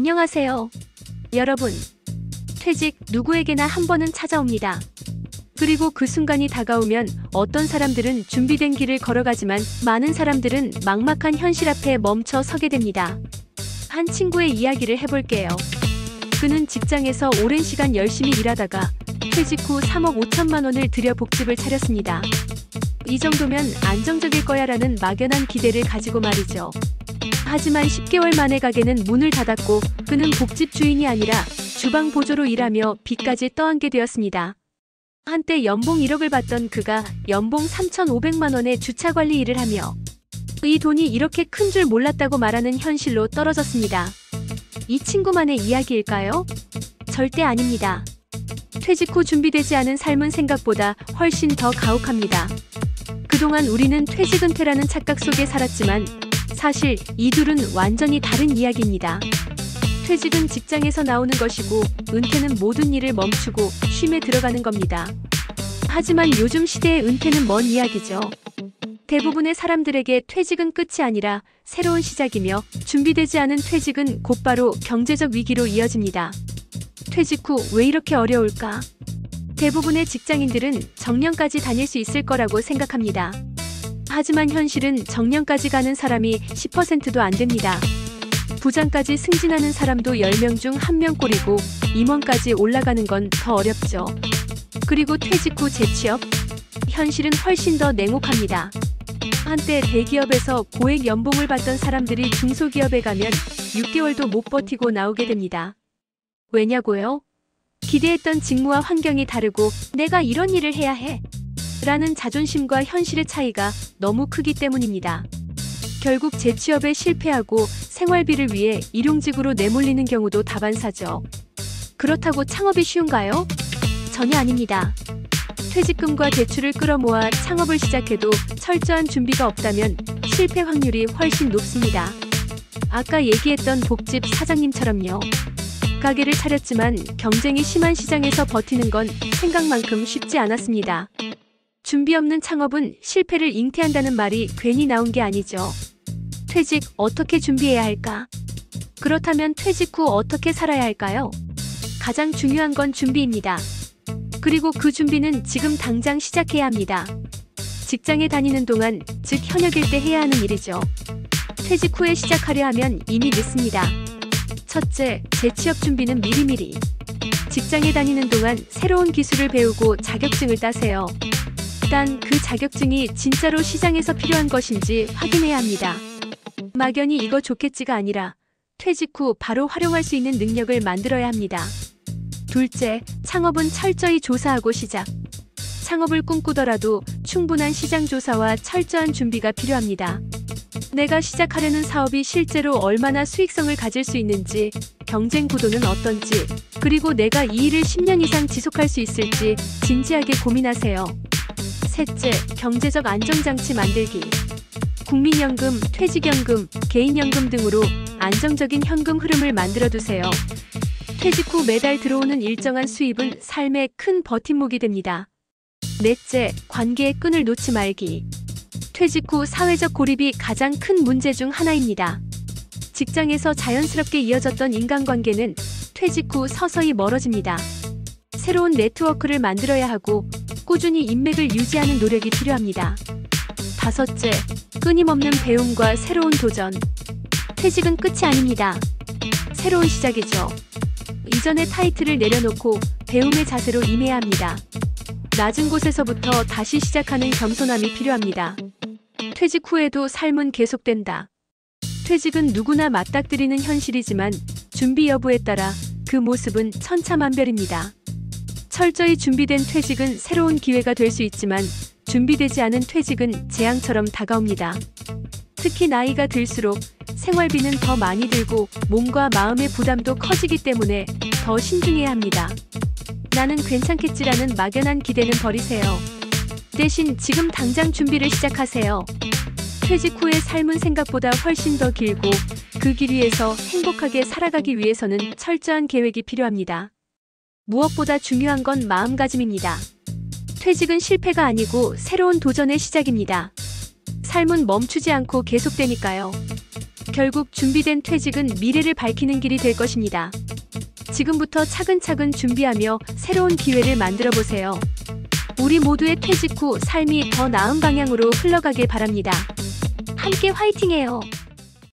안녕하세요. 여러분, 퇴직 누구에게나 한 번은 찾아옵니다. 그리고 그 순간이 다가오면 어떤 사람들은 준비된 길을 걸어가지만 많은 사람들은 막막한 현실 앞에 멈춰 서게 됩니다. 한 친구의 이야기를 해볼게요. 그는 직장에서 오랜 시간 열심히 일하다가 퇴직 후 3억 5천만 원을 들여 복집을 차렸습니다. 이 정도면 안정적일 거야라는 막연한 기대를 가지고 말이죠. 하지만 10개월 만에 가게는 문을 닫았고 그는 복집 주인이 아니라 주방 보조로 일하며 빚까지 떠안게 되었습니다. 한때 연봉 1억을 받던 그가 연봉 3,500만 원의 주차관리 일을 하며 이 돈이 이렇게 큰 줄 몰랐다고 말하는 현실로 떨어졌습니다. 이 친구만의 이야기일까요? 절대 아닙니다. 퇴직 후 준비되지 않은 삶은 생각보다 훨씬 더 가혹합니다. 그동안 우리는 퇴직 은퇴라는 착각 속에 살았지만 사실 이 둘은 완전히 다른 이야기입니다. 퇴직은 직장에서 나오는 것이고 은퇴는 모든 일을 멈추고 쉼에 들어가는 겁니다. 하지만 요즘 시대의 은퇴는 먼 이야기죠. 대부분의 사람들에게 퇴직은 끝이 아니라 새로운 시작이며 준비되지 않은 퇴직은 곧바로 경제적 위기로 이어집니다. 퇴직 후 왜 이렇게 어려울까? 대부분의 직장인들은 정년까지 다닐 수 있을 거라고 생각합니다. 하지만 현실은 정년까지 가는 사람이 10%도 안 됩니다. 부장까지 승진하는 사람도 10명 중 1명꼴이고 임원까지 올라가는 건 더 어렵죠. 그리고 퇴직 후 재취업? 현실은 훨씬 더 냉혹합니다. 한때 대기업에서 고액 연봉을 받던 사람들이 중소기업에 가면 6개월도 못 버티고 나오게 됩니다. 왜냐고요? 기대했던 직무와 환경이 다르고 내가 이런 일을 해야 해 라는 자존심과 현실의 차이가 너무 크기 때문입니다. 결국 재취업에 실패하고 생활비를 위해 일용직으로 내몰리는 경우도 다반사죠. 그렇다고 창업이 쉬운가요? 전혀 아닙니다. 퇴직금과 대출을 끌어모아 창업을 시작해도 철저한 준비가 없다면 실패 확률이 훨씬 높습니다. 아까 얘기했던 복집 사장님처럼요. 가게를 차렸지만 경쟁이 심한 시장에서 버티는 건 생각만큼 쉽지 않았습니다. 준비 없는 창업은 실패를 잉태한다는 말이 괜히 나온 게 아니죠. 퇴직 어떻게 준비해야 할까? 그렇다면 퇴직 후 어떻게 살아야 할까요? 가장 중요한 건 준비입니다. 그리고 그 준비는 지금 당장 시작해야 합니다. 직장에 다니는 동안, 즉 현역일 때 해야 하는 일이죠. 퇴직 후에 시작하려 하면 이미 늦습니다. 첫째, 재취업 준비는 미리미리. 직장에 다니는 동안 새로운 기술을 배우고 자격증을 따세요. 단 그 자격증이 진짜로 시장에서 필요한 것인지 확인해야 합니다. 막연히 이거 좋겠지가 아니라 퇴직 후 바로 활용할 수 있는 능력을 만들어야 합니다. 둘째, 창업은 철저히 조사하고 시작. 창업을 꿈꾸더라도 충분한 시장 조사와 철저한 준비가 필요합니다. 내가 시작하려는 사업이 실제로 얼마나 수익성을 가질 수 있는지, 경쟁 구도는 어떤지, 그리고 내가 이 일을 10년 이상 지속할 수 있을지 진지하게 고민하세요. 셋째, 경제적 안정장치 만들기. 국민연금, 퇴직연금, 개인연금 등으로 안정적인 현금 흐름을 만들어두세요. 퇴직 후 매달 들어오는 일정한 수입은 삶의 큰 버팀목이 됩니다. 넷째, 관계의 끈을 놓지 말기. 퇴직 후 사회적 고립이 가장 큰 문제 중 하나입니다. 직장에서 자연스럽게 이어졌던 인간관계는 퇴직 후 서서히 멀어집니다. 새로운 네트워크를 만들어야 하고 꾸준히 인맥을 유지하는 노력이 필요합니다. 다섯째, 끊임없는 배움과 새로운 도전. 퇴직은 끝이 아닙니다. 새로운 시작이죠. 이전의 타이틀을 내려놓고 배움의 자세로 임해야 합니다. 낮은 곳에서부터 다시 시작하는 겸손함이 필요합니다. 퇴직 후에도 삶은 계속된다. 퇴직은 누구나 맞닥뜨리는 현실이지만 준비 여부에 따라 그 모습은 천차만별입니다. 철저히 준비된 퇴직은 새로운 기회가 될 수 있지만 준비되지 않은 퇴직은 재앙처럼 다가옵니다. 특히 나이가 들수록 생활비는 더 많이 들고 몸과 마음의 부담도 커지기 때문에 더 신중해야 합니다. 나는 괜찮겠지라는 막연한 기대는 버리세요. 대신 지금 당장 준비를 시작하세요. 퇴직 후의 삶은 생각보다 훨씬 더 길고 그 길 위에서 행복하게 살아가기 위해서는 철저한 계획이 필요합니다. 무엇보다 중요한 건 마음가짐입니다. 퇴직은 실패가 아니고 새로운 도전의 시작입니다. 삶은 멈추지 않고 계속되니까요. 결국 준비된 퇴직은 미래를 밝히는 길이 될 것입니다. 지금부터 차근차근 준비하며 새로운 기회를 만들어 보세요. 우리 모두의 퇴직 후 삶이 더 나은 방향으로 흘러가길 바랍니다. 함께 화이팅해요.